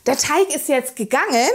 Der Teig ist jetzt gegangen.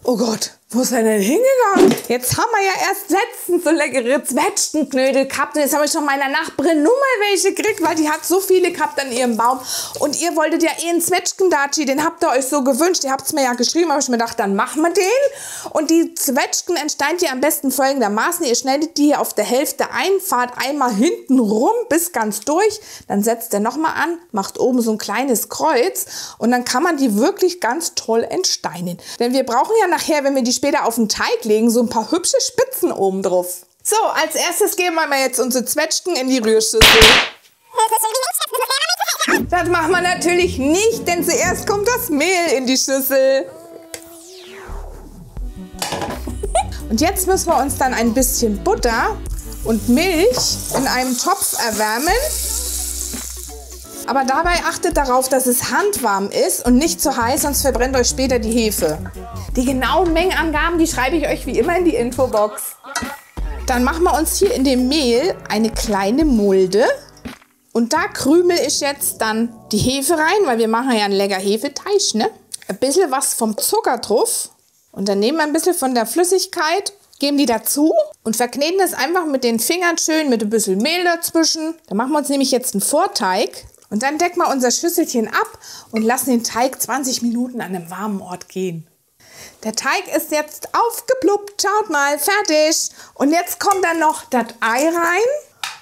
Oh Gott, wo ist er denn hingegangen? Jetzt haben wir ja erst letztens so leckere Zwetschgenknödel gehabt. Und jetzt habe ich schon meiner Nachbarin nur mal welche gekriegt, weil die hat so viele gehabt an ihrem Baum. Und ihr wolltet ja einen Zwetschgendatschi, den habt ihr euch so gewünscht. Ihr habt es mir ja geschrieben, habe ich mir gedacht, dann machen wir den. Und die Zwetschgen entstehen ihr am besten folgendermaßen. Ihr schneidet die hier auf der Hälfte ein, fahrt einmal hinten rum bis ganz durch. Dann setzt ihr nochmal an, macht oben so ein kleines Kreuz. Und dann kann man die wirklich ganz toll entsteinen. Denn wir brauchen ja nachher, wenn wir die später auf den Teig legen, so ein paar hübsche Spitzen oben drauf. So, als erstes geben wir mal jetzt unsere Zwetschgen in die Rührschüssel. Das machen wir natürlich nicht, denn zuerst kommt das Mehl in die Schüssel. Und jetzt müssen wir uns dann ein bisschen Butter und Milch in einem Topf erwärmen. Aber dabei achtet darauf, dass es handwarm ist und nicht zu heiß, sonst verbrennt euch später die Hefe. Die genauen Mengenangaben, die schreibe ich euch wie immer in die Infobox. Dann machen wir uns hier in dem Mehl eine kleine Mulde. Und da krümel ich jetzt dann die Hefe rein, weil wir machen ja einen lecker Hefeteig, ne? Ein bisschen was vom Zucker drauf. Und dann nehmen wir ein bisschen von der Flüssigkeit, geben die dazu und verkneten das einfach mit den Fingern schön mit ein bisschen Mehl dazwischen. Dann machen wir uns nämlich jetzt einen Vorteig. Und dann decken wir unser Schüsselchen ab und lassen den Teig 20 Minuten an einem warmen Ort gehen. Der Teig ist jetzt aufgepluppt, schaut mal, fertig. Und jetzt kommt dann noch das Ei rein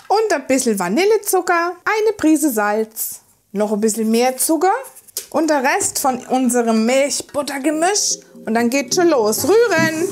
und ein bisschen Vanillezucker, eine Prise Salz, noch ein bisschen mehr Zucker und der Rest von unserem Milch-Butter-Gemisch. Und dann geht schon los. Rühren!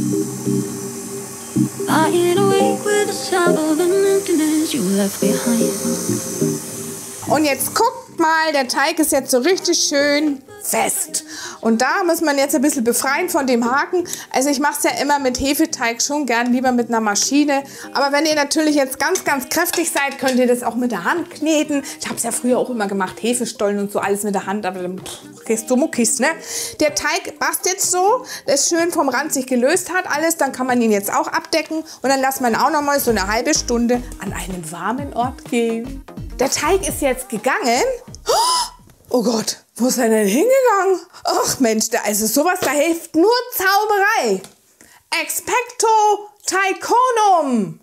Und jetzt guckt mal, der Teig ist jetzt so richtig schön fest. Und da muss man jetzt ein bisschen befreien von dem Haken. Also ich mache es ja immer mit Hefeteig schon gern lieber mit einer Maschine. Aber wenn ihr natürlich jetzt ganz, ganz kräftig seid, könnt ihr das auch mit der Hand kneten. Ich habe es ja früher auch immer gemacht, Hefestollen und so alles mit der Hand. Aber dann kriegst du Muckis, ne? Der Teig passt jetzt so, das schön vom Rand sich gelöst hat alles. Dann kann man ihn jetzt auch abdecken. Und dann lässt man auch noch mal so eine halbe Stunde an einen warmen Ort gehen. Der Teig ist jetzt gegangen. Oh Gott, wo ist er denn hingegangen? Ach Mensch, also sowas, da hilft nur Zauberei. Expecto Teiconum.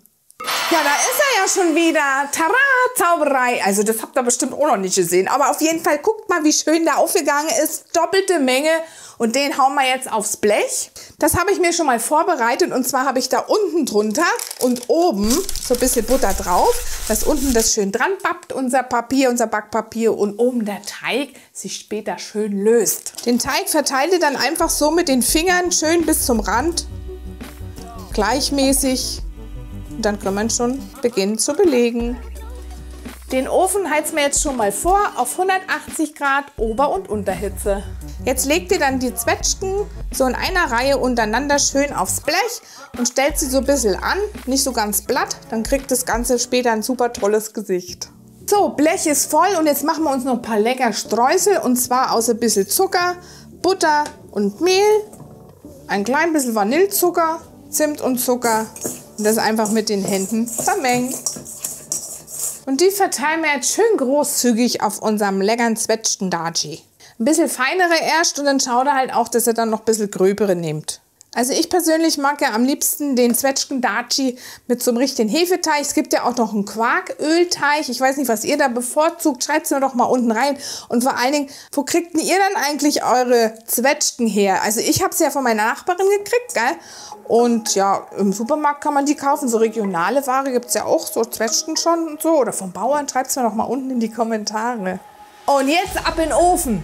Ja, da ist er ja schon wieder. Tada, Zauberei. Also das habt ihr bestimmt auch noch nicht gesehen. Aber auf jeden Fall, guckt mal, wie schön der aufgegangen ist. Doppelte Menge. Und den hauen wir jetzt aufs Blech. Das habe ich mir schon mal vorbereitet. Und zwar habe ich da unten drunter und oben so ein bisschen Butter drauf, dass unten das schön dran pappt, unser Papier, unser Backpapier. Und oben der Teig sich später schön löst. Den Teig verteile dann einfach so mit den Fingern schön bis zum Rand. Gleichmäßig. Und dann kann man schon beginnen zu belegen. Den Ofen heizen wir jetzt schon mal vor auf 180 Grad Ober- und Unterhitze. Jetzt legt ihr dann die Zwetschgen so in einer Reihe untereinander schön aufs Blech und stellt sie so ein bisschen an, nicht so ganz platt, dann kriegt das Ganze später ein super tolles Gesicht. So, Blech ist voll und jetzt machen wir uns noch ein paar lecker Streusel und zwar aus ein bisschen Zucker, Butter und Mehl, ein klein bisschen Vanillezucker, Zimt und Zucker. Und das einfach mit den Händen vermengen. Und die verteilen wir jetzt schön großzügig auf unserem leckeren Zwetschgendatschi. Ein bisschen feinere erst und dann schaut ihr halt auch, dass ihr dann noch ein bisschen gröbere nehmt. Also ich persönlich mag ja am liebsten den Zwetschgendatschi mit so einem richtigen Hefeteig. Es gibt ja auch noch einen Quarkölteig. Ich weiß nicht, was ihr da bevorzugt. Schreibt es mir doch mal unten rein. Und vor allen Dingen, wo kriegt denn ihr dann eigentlich eure Zwetschgen her? Also ich habe es ja von meiner Nachbarin gekriegt, gell? Und ja, im Supermarkt kann man die kaufen. So regionale Ware gibt es ja auch, so Zwetschgen schon und so. Oder vom Bauern. Schreibt es mir doch mal unten in die Kommentare. Und jetzt ab in den Ofen.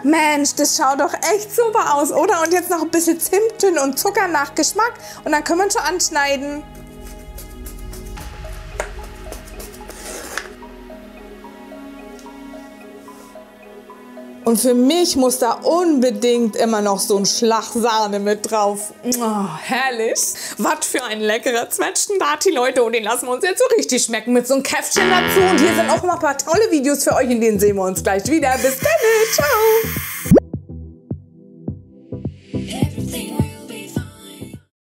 Mensch, das schaut doch echt super aus, oder? Und jetzt noch ein bisschen Zimt und Zucker nach Geschmack und dann können wir schon anschneiden. Und für mich muss da unbedingt immer noch so ein Schlag Sahne mit drauf. Oh, herrlich. Was für ein leckerer Zwetschgendatschi, Leute. Und den lassen wir uns jetzt so richtig schmecken mit so einem Käffchen dazu. Und hier sind auch noch ein paar tolle Videos für euch, in denen sehen wir uns gleich wieder. Bis dann. Ciao.